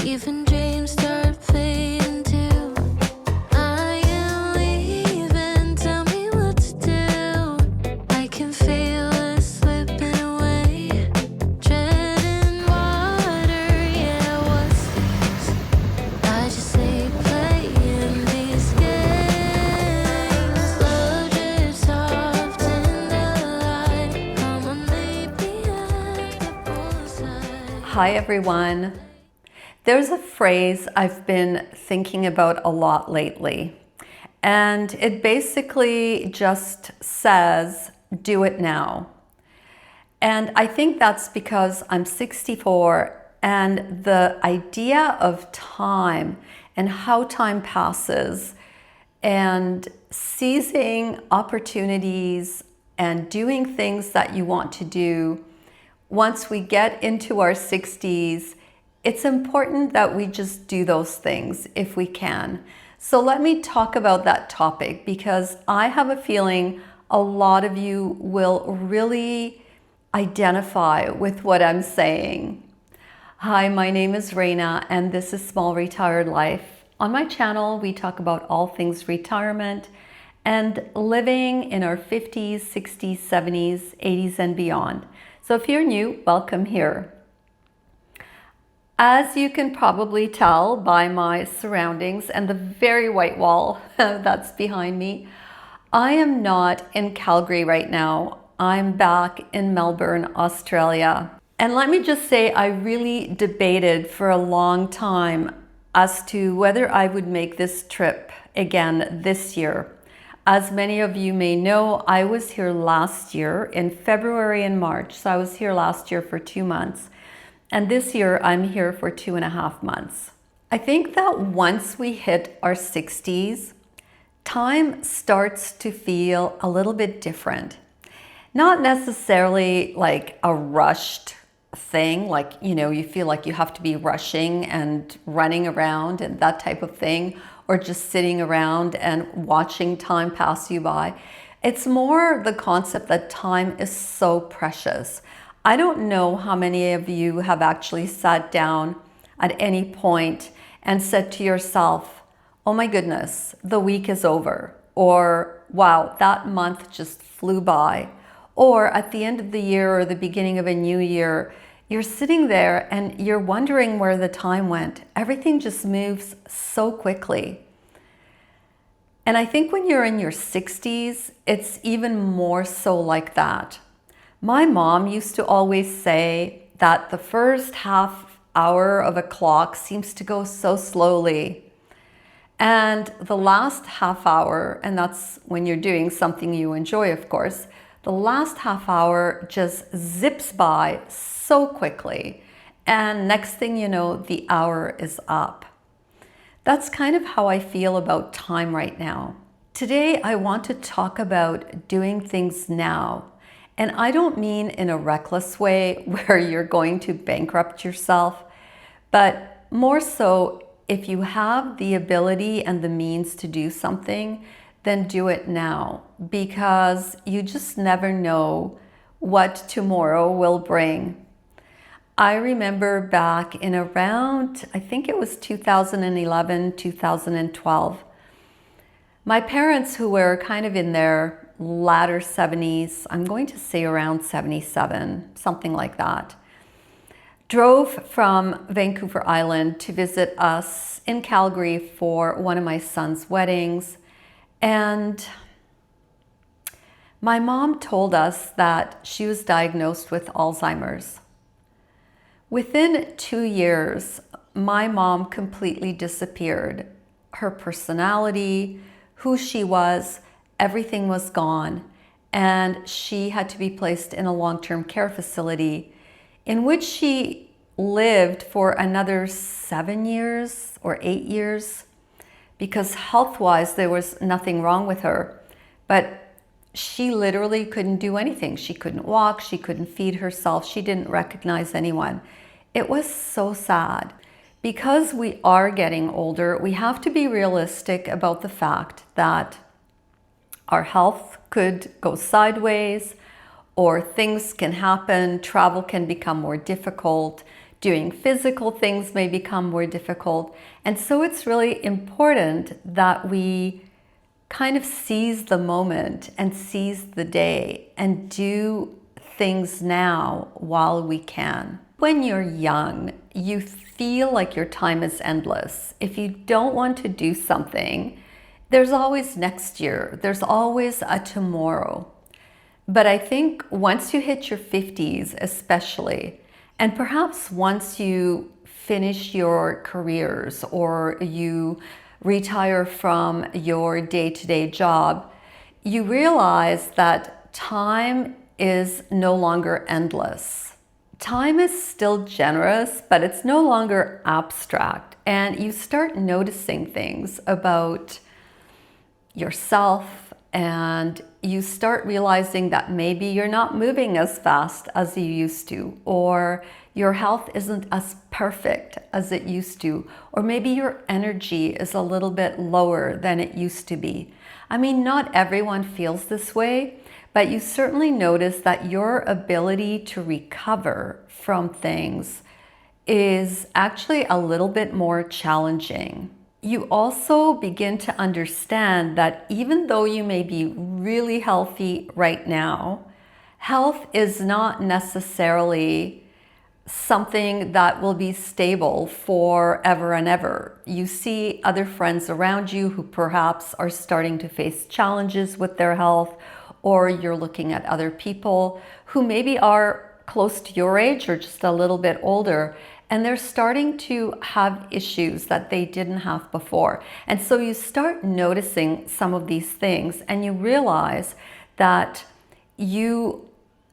Even dreams start fading too. I am leaving, tell me what to do. I can feel it slipping away. Treading water, yeah, what's this? I just say playing these games. Love drifts soft in the light. Come on, meet me at the poolside. Hi everyone. There's a phrase I've been thinking about a lot lately, and it basically just says, do it now. And I think that's because I'm 64, and the idea of time and how time passes and seizing opportunities and doing things that you want to do once we get into our 60s, it's important that we just do those things if we can. So let me talk about that topic because I have a feeling a lot of you will really identify with what I'm saying. Hi, my name is Raina and this is Small Retired Life. On my channel, we talk about all things retirement and living in our 50s, 60s, 70s, 80s, and beyond. So if you're new, welcome here. As you can probably tell by my surroundings and the very white wall that's behind me, I am not in Calgary right now. I'm back in Melbourne, Australia. And let me just say, I really debated for a long time as to whether I would make this trip again this year. As many of you may know, I was here last year in February and March. So I was here last year for 2 months. And this year I'm here for 2.5 months. I think that once we hit our 60s, time starts to feel a little bit different. Not necessarily like a rushed thing, like, you feel like you have to be rushing and running around and that type of thing, or just sitting around and watching time pass you by. It's more the concept that time is so precious. I don't know how many of you have actually sat down at any point and said to yourself, oh my goodness, the week is over, or wow, that month just flew by. Or at the end of the year or the beginning of a new year, you're sitting there and you're wondering where the time went. Everything just moves so quickly. And I think when you're in your 60s, it's even more so like that. My mom used to always say that the first half hour of a clock seems to go so slowly. And the last half hour, and that's when you're doing something you enjoy, of course, the last half hour just zips by so quickly. And next thing you know, the hour is up. That's kind of how I feel about time right now. Today, I want to talk about doing things now. And I don't mean in a reckless way where you're going to bankrupt yourself, but more so if you have the ability and the means to do something, then do it now, because you just never know what tomorrow will bring. I remember back in around, I think it was 2011, 2012, my parents, who were kind of in their latter 70s, I'm going to say around 77, something like that, drove from Vancouver Island to visit us in Calgary for one of my son's weddings. And my mom told us that she was diagnosed with Alzheimer's. Within 2 years, my mom completely disappeared. Her personality, who she was, everything was gone, and she had to be placed in a long-term care facility in which she lived for another 7 years or 8 years, because health-wise there was nothing wrong with her, but she literally couldn't do anything. She couldn't walk, she couldn't feed herself, she didn't recognize anyone. It was so sad. Because we are getting older, we have to be realistic about the fact that our health could go sideways, or things can happen, travel can become more difficult, Doing physical things may become more difficult. And so it's really important that we kind of seize the moment and seize the day and do things now while we can. When you're young, you feel like your time is endless. If you don't want to do something, there's always next year. There's always a tomorrow. But I think once you hit your 50s especially, and perhaps once you finish your careers or you retire from your day-to-day job, you realize that time is no longer endless. Time is still generous, but it's no longer abstract. And you start noticing things about yourself, and you start realizing that maybe you're not moving as fast as you used to, or your health isn't as perfect as it used to, or maybe your energy is a little bit lower than it used to be. I mean, not everyone feels this way, but you certainly notice that your ability to recover from things is actually a little bit more challenging. You also begin to understand that even though you may be really healthy right now, health is not necessarily something that will be stable forever and ever. You see other friends around you who perhaps are starting to face challenges with their health, or you're looking at other people who maybe are close to your age or just a little bit older, and they're starting to have issues that they didn't have before. And so you start noticing some of these things and you realize that you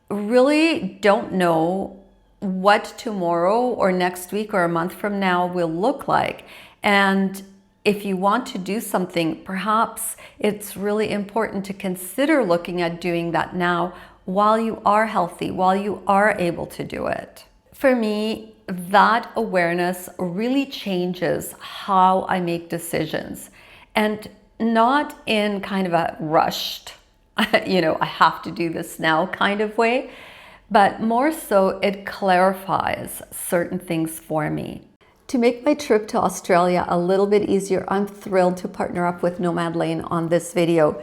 really don't know what tomorrow or next week or a month from now will look like. And if you want to do something, perhaps it's really important to consider looking at doing that now while you are healthy, while you are able to do it. For me, that awareness really changes how I make decisions, and not in kind of a rushed, I have to do this now kind of way, but more so it clarifies certain things for me. To make my trip to Australia a little bit easier, I'm thrilled to partner up with Nomad Lane on this video.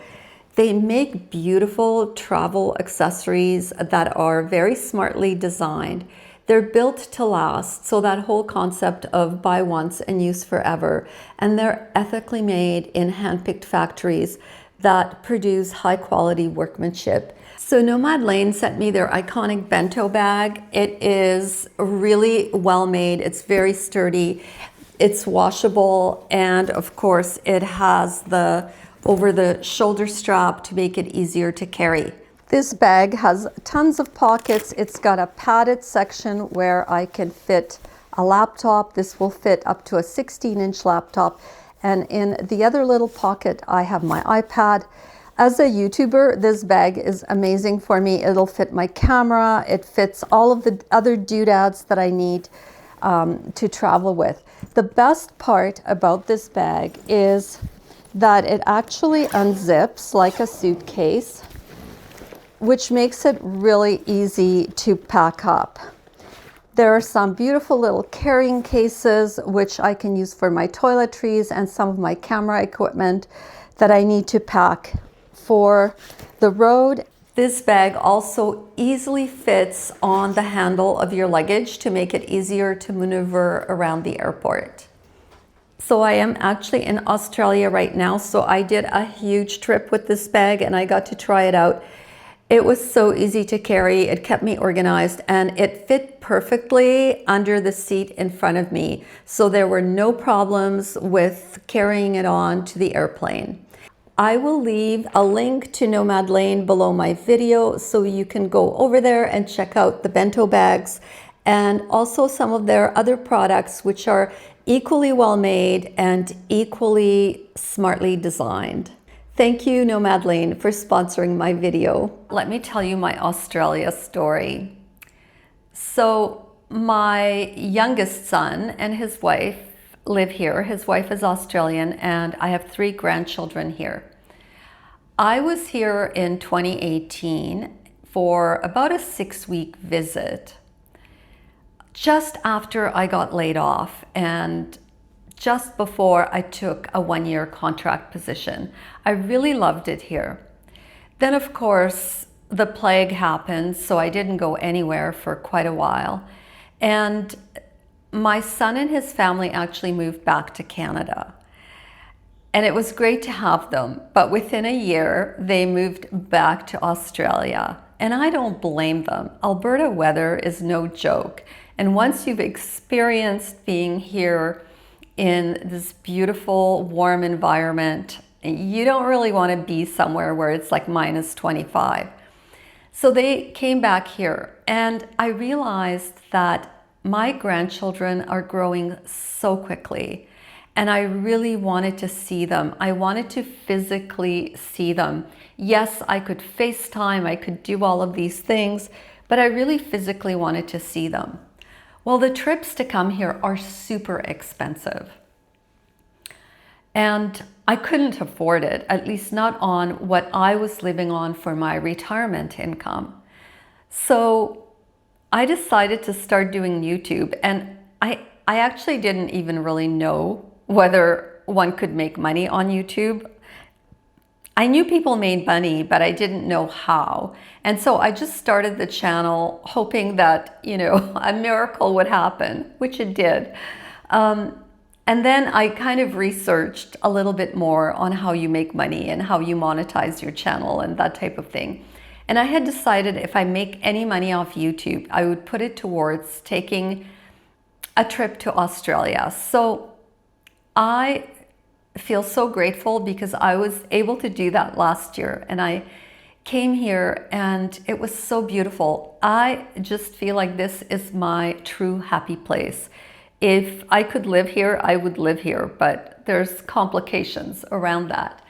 They make beautiful travel accessories that are very smartly designed. They're built to last, so that whole concept of buy once and use forever. And they're ethically made in hand-picked factories that produce high-quality workmanship. So Nomad Lane sent me their iconic bento bag. It is really well made. It's very sturdy. It's washable, and of course it has the over-the-shoulder strap to make it easier to carry. This bag has tons of pockets. It's got a padded section where I can fit a laptop. This will fit up to a 16-inch laptop. And in the other little pocket, I have my iPad. As a YouTuber, this bag is amazing for me. It'll fit my camera. It fits all of the other doodads that I need to travel with. The best part about this bag is that it actually unzips like a suitcase, which makes it really easy to pack up. There are some beautiful little carrying cases, which I can use for my toiletries and some of my camera equipment that I need to pack for the road. This bag also easily fits on the handle of your luggage to make it easier to maneuver around the airport. So I am actually in Australia right now, so I did a huge trip with this bag and I got to try it out. It was so easy to carry, it kept me organized, and it fit perfectly under the seat in front of me. So there were no problems with carrying it on to the airplane. I will leave a link to Nomad Lane below my video so you can go over there and check out the bento bags and also some of their other products, which are equally well made and equally smartly designed. Thank you, Nomad Lane, for sponsoring my video. Let me tell you my Australia story. So my youngest son and his wife live here. His wife is Australian, and I have 3 grandchildren here. I was here in 2018 for about a 6-week visit just after I got laid off and just before I took a 1-year contract position. I really loved it here. Then, of course, the plague happened, so I didn't go anywhere for quite a while. And my son and his family actually moved back to Canada. And it was great to have them, but within a year, they moved back to Australia. And I don't blame them. Alberta weather is no joke. And once you've experienced being here in this beautiful, warm environment, you don't really want to be somewhere where it's like minus 25. So they came back here, and I realized that my grandchildren are growing so quickly, and I really wanted to see them. I wanted to physically see them. Yes, I could FaceTime, I could do all of these things, but I really physically wanted to see them. Well, the trips to come here are super expensive. And I couldn't afford it, at least not on what I was living on for my retirement income. So I decided to start doing YouTube, and I actually didn't even really know whether one could make money on YouTube. I knew people made money, but I didn't know how. And so I just started the channel hoping that, a miracle would happen, which it did. And then I kind of researched a little bit more on how you make money and how you monetize your channel and that type of thing. And I had decided if I make any money off YouTube, I would put it towards taking a trip to Australia. So I feel so grateful because I was able to do that last year, and I came here and it was so beautiful. I just feel like this is my true happy place. If I could live here, I would live here, but there's complications around that.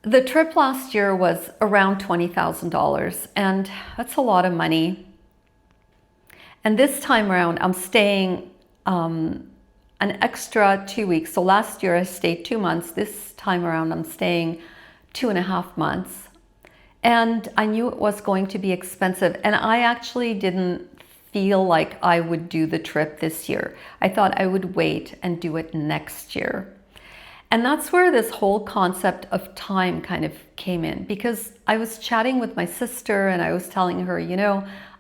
The trip last year was around $20,000, and that's a lot of money. And this time around, I'm staying an extra 2 weeks. So last year I stayed 2 months. This time around I'm staying 2.5 months. And I knew it was going to be expensive. And I actually didn't feel like I would do the trip this year. I thought I would wait and do it next year. And that's where this whole concept of time kind of came in, because I was chatting with my sister and I was telling her,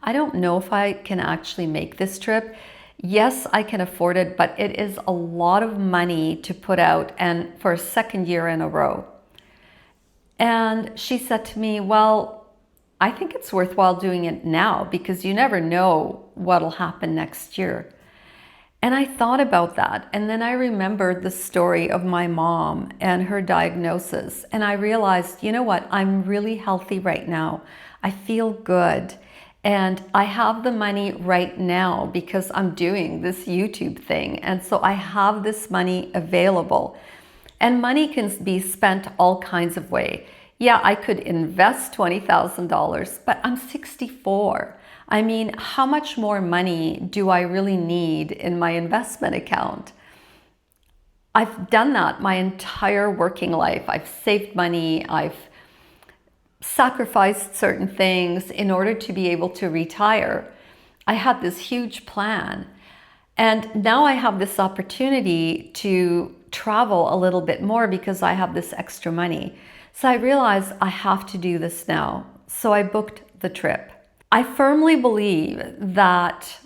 I don't know if I can actually make this trip. Yes, I can afford it, but it is a lot of money to put out, and for a second year in a row. And she said to me, well, I think it's worthwhile doing it now because you never know what'll happen next year. And I thought about that. And then I remembered the story of my mom and her diagnosis. And I realized, you know what? I'm really healthy right now. I feel good. And I have the money right now because I'm doing this YouTube thing. And so I have this money available. And money can be spent all kinds of ways. Yeah, I could invest $20,000, but I'm 64. I mean, how much more money do I really need in my investment account? I've done that my entire working life. I've saved money. I've sacrificed certain things in order to be able to retire. I had this huge plan. And now I have this opportunity to travel a little bit more because I have this extra money. So I realized I have to do this now. So I booked the trip. I firmly believe that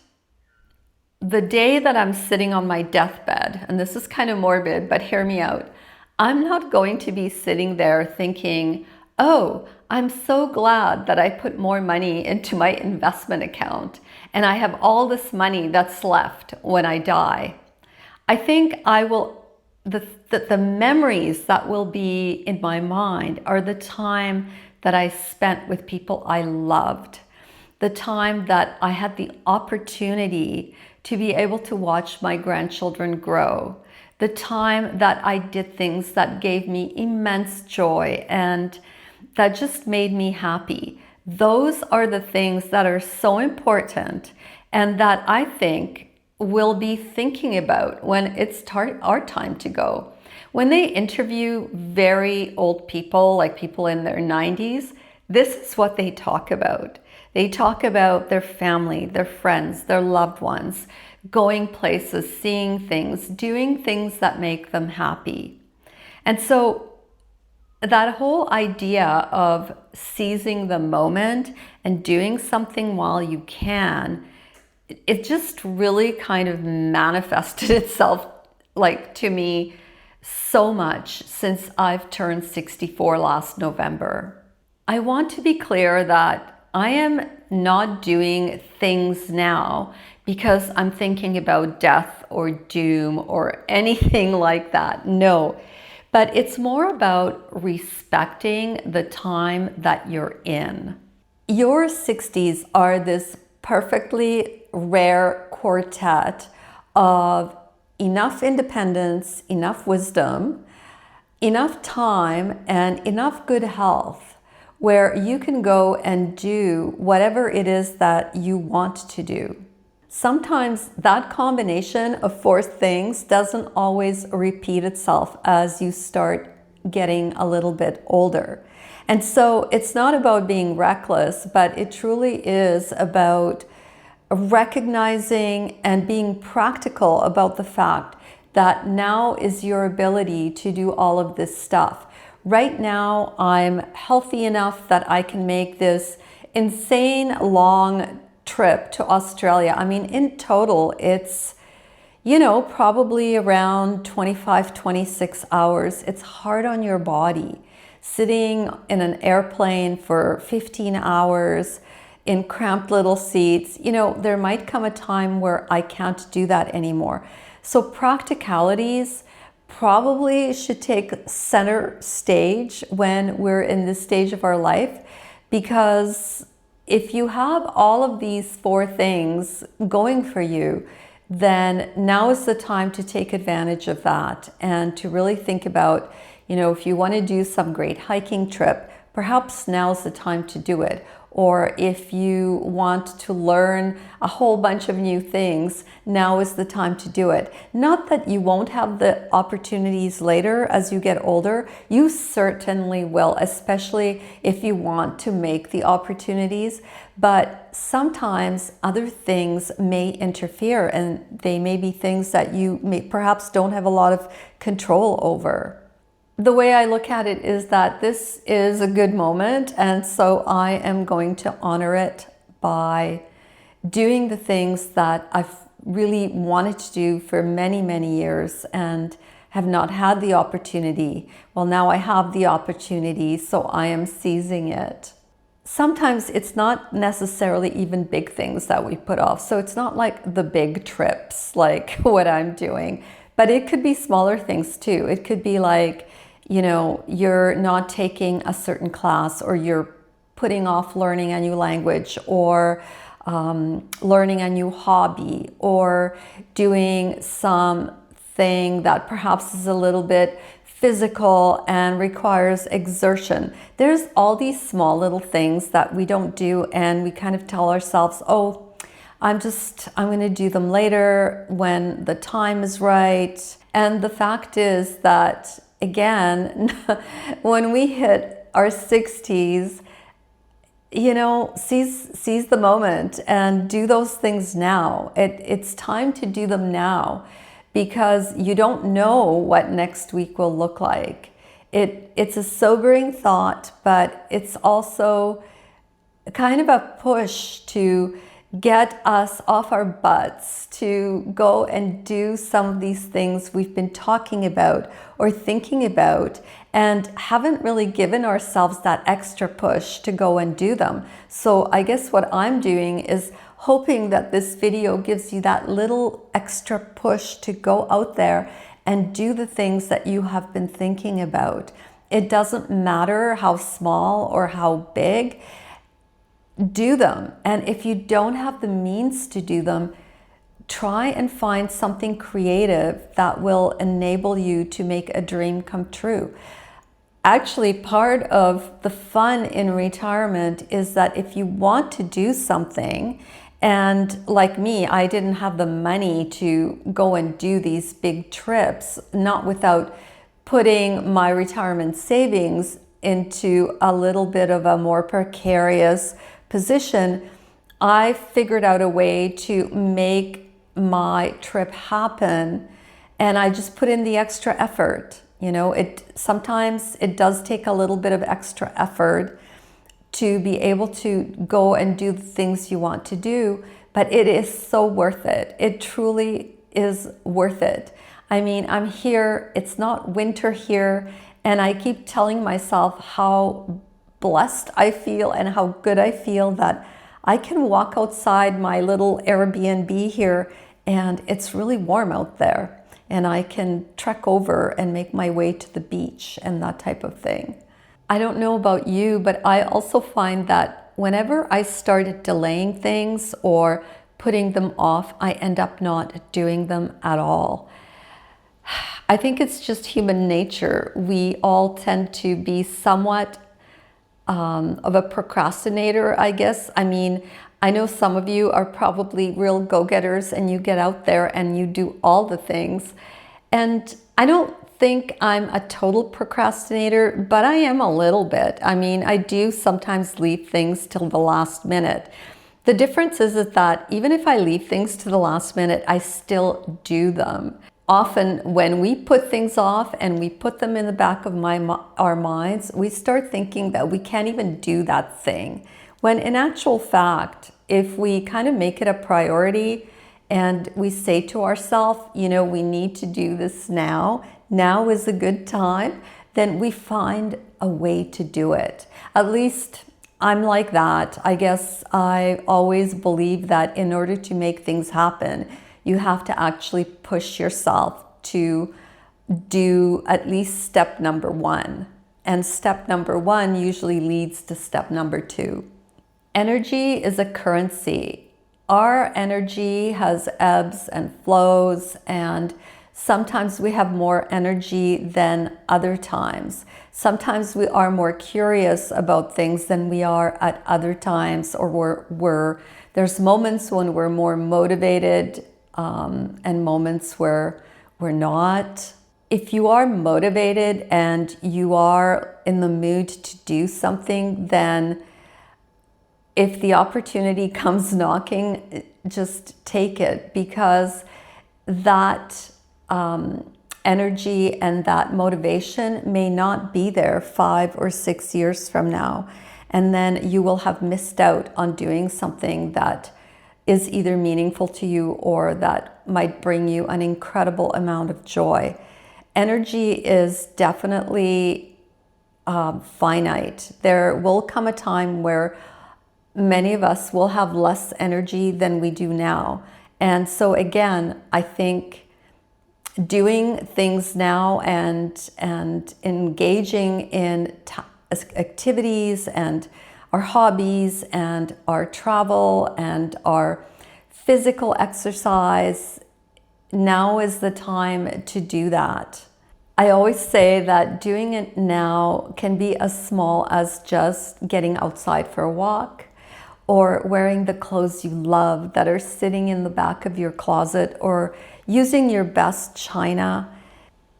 the day that I'm sitting on my deathbed, and this is kind of morbid, but hear me out, I'm not going to be sitting there thinking, oh, I'm so glad that I put more money into my investment account and I have all this money that's left when I die. I think the memories that will be in my mind are the time that I spent with people I loved, the time that I had the opportunity to be able to watch my grandchildren grow, the time that I did things that gave me immense joy and that just made me happy. Those are the things that are so important and that I think we'll be thinking about when it's our time to go. When they interview very old people, like people in their 90s, this is what they talk about. They talk about their family, their friends, their loved ones, going places, seeing things, doing things that make them happy. And so that whole idea of seizing the moment and doing something while you can, it just really kind of manifested itself, like, to me so much since I've turned 64 last November. I want to be clear that I am not doing things now because I'm thinking about death or doom or anything like that. No, but it's more about respecting the time that you're in. Your 60s are this perfectly rare quartet of enough independence, enough wisdom, enough time, and enough good health where you can go and do whatever it is that you want to do. Sometimes that combination of four things doesn't always repeat itself as you start getting a little bit older. And so it's not about being reckless, but it truly is about recognizing and being practical about the fact that now is your ability to do all of this stuff. Right now, I'm healthy enough that I can make this insane long trip to Australia. I mean, in total, it's, probably around 25, 26 hours. It's hard on your body. Sitting in an airplane for 15 hours in cramped little seats, there might come a time where I can't do that anymore. So practicalities probably should take center stage when we're in this stage of our life, because if you have all of these four things going for you, then now is the time to take advantage of that and to really think about, if you want to do some great hiking trip, perhaps now's the time to do it. Or if you want to learn a whole bunch of new things, now is the time to do it. Not that you won't have the opportunities later as you get older. You certainly will, especially if you want to make the opportunities. But sometimes other things may interfere, and they may be things that you perhaps don't have a lot of control over. The way I look at it is that this is a good moment, and so I am going to honor it by doing the things that I've really wanted to do for many, many years and have not had the opportunity. Well, now I have the opportunity, so I am seizing it. Sometimes it's not necessarily even big things that we put off. So it's not like the big trips, like what I'm doing, but it could be smaller things too. It could be like, you're not taking a certain class, or you're putting off learning a new language, or learning a new hobby, or doing something that perhaps is a little bit physical and requires exertion. There's all these small little things that we don't do, and we kind of tell ourselves, oh, I'm going to do them later when the time is right. And the fact is that, again, when we hit our 60s, seize the moment and do those things now. It's time to do them now, because you don't know what next week will look like. It's a sobering thought, but it's also kind of a push to get us off our butts to go and do some of these things we've been talking about or thinking about, and haven't really given ourselves that extra push to go and do them. So I guess what I'm doing is hoping that this video gives you that little extra push to go out there and do the things that you have been thinking about. It doesn't matter how small or how big. Do them. And if you don't have the means to do them, try and find something creative that will enable you to make a dream come true. Actually, part of the fun in retirement is that if you want to do something, and like me, I didn't have the money to go and do these big trips, not without putting my retirement savings into a little bit of a more precarious position, I figured out a way to make my trip happen, and I just put in the extra effort. Sometimes it does take a little bit of extra effort to be able to go and do the things you want to do, but it is so worth it. It truly is worth it. I mean, I'm here, it's not winter here, and I keep telling myself how blessed I feel and how good I feel that I can walk outside my little Airbnb here and it's really warm out there, and I can trek over and make my way to the beach and that type of thing. I don't know about you, but I also find that whenever I started delaying things or putting them off, I end up not doing them at all. I think it's just human nature. We all tend to be somewhat of a procrastinator, I guess. I mean, I know some of you are probably real go-getters and you get out there and you do all the things. And I don't think I'm a total procrastinator, but I am a little bit. I mean, I do sometimes leave things till the last minute. The difference is that even if I leave things to the last minute, I still do them. Often when we put things off and we put them in the back of our minds, we start thinking that we can't even do that thing. When in actual fact, if we kind of make it a priority and we say to ourselves, we need to do this now is a good time, then we find a way to do it. At least I'm like that. I guess I always believe that in order to make things happen, you have to actually push yourself to do at least step number one. And step number one usually leads to step number two. Energy is a currency. Our energy has ebbs and flows, and sometimes we have more energy than other times. Sometimes we are more curious about things than we are at other times, or there's moments when we're more motivated and moments where we're not. If you are motivated and you are in the mood to do something, then if the opportunity comes knocking, just take it, because that energy and that motivation may not be there 5 or 6 years from now. And then you will have missed out on doing something that is either meaningful to you or that might bring you an incredible amount of joy. Energy is definitely finite. There will come a time where many of us will have less energy than we do now. And so again, I think doing things now and engaging in activities and our hobbies and our travel and our physical exercise, now is the time to do that. I always say that doing it now can be as small as just getting outside for a walk, or wearing the clothes you love that are sitting in the back of your closet, or using your best china.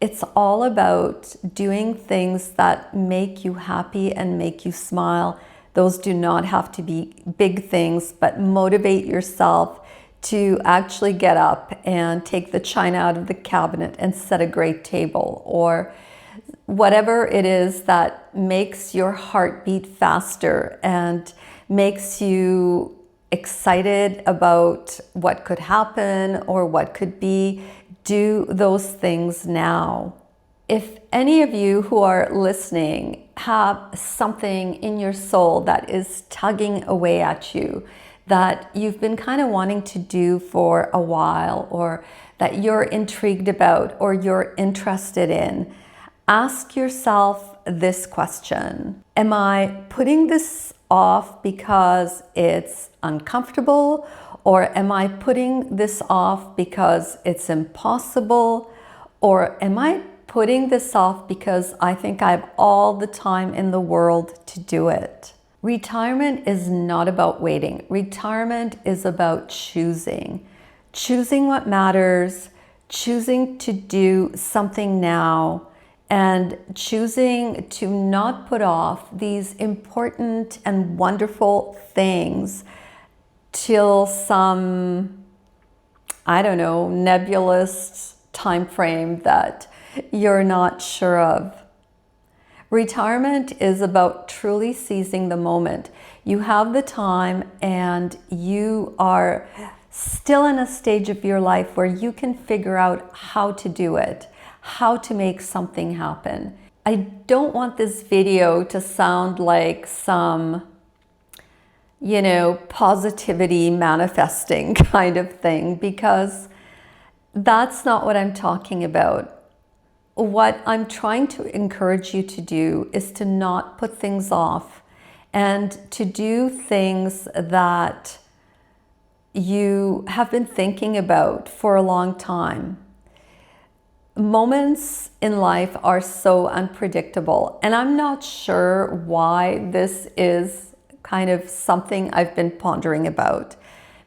It's all about doing things that make you happy and make you smile. Those do not have to be big things, but motivate yourself to actually get up and take the china out of the cabinet and set a great table, or whatever it is that makes your heart beat faster and makes you excited about what could happen or what could be. Do those things now. If any of you who are listening have something in your soul that is tugging away at you, that you've been kind of wanting to do for a while, or that you're intrigued about or you're interested in, ask yourself this question. Am I putting this off because it's uncomfortable? Or am I putting this off because it's impossible? Or am I putting this off because I think I have all the time in the world to do it? Retirement is not about waiting. Retirement is about choosing. Choosing what matters, choosing to do something now, and choosing to not put off these important and wonderful things till some, I don't know, nebulous time frame that you're not sure of. Retirement is about truly seizing the moment. You have the time and you are still in a stage of your life where you can figure out how to do it, how to make something happen. I don't want this video to sound like some, positivity manifesting kind of thing, because that's not what I'm talking about. What I'm trying to encourage you to do is to not put things off and to do things that you have been thinking about for a long time. Moments in life are so unpredictable, and I'm not sure why this is kind of something I've been pondering about.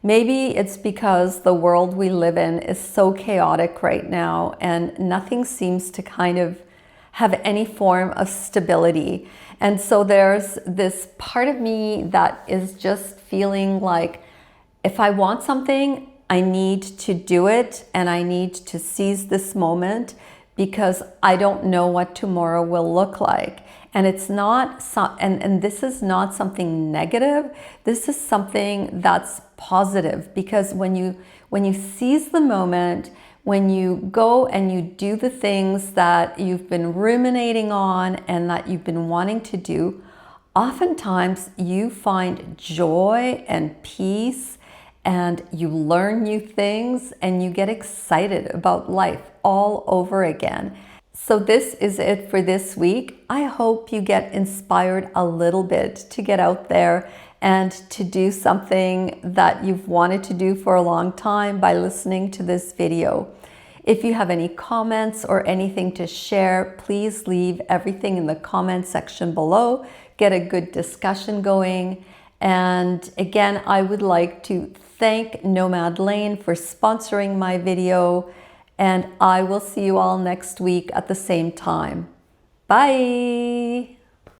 Maybe it's because the world we live in is so chaotic right now and nothing seems to kind of have any form of stability. And so there's this part of me that is just feeling like if I want something, I need to do it and I need to seize this moment because I don't know what tomorrow will look like. And it's not and this is not something negative. This is something that's positive, because when you seize the moment, when you go and you do the things that you've been ruminating on and that you've been wanting to do, oftentimes you find joy and peace and you learn new things and you get excited about life all over again. So this is it for this week. I hope you get inspired a little bit to get out there and to do something that you've wanted to do for a long time by listening to this video. If you have any comments or anything to share, please leave everything in the comment section below. Get a good discussion going. And again, I would like to thank Nomad Lane for sponsoring my video. And I will see you all next week at the same time. Bye.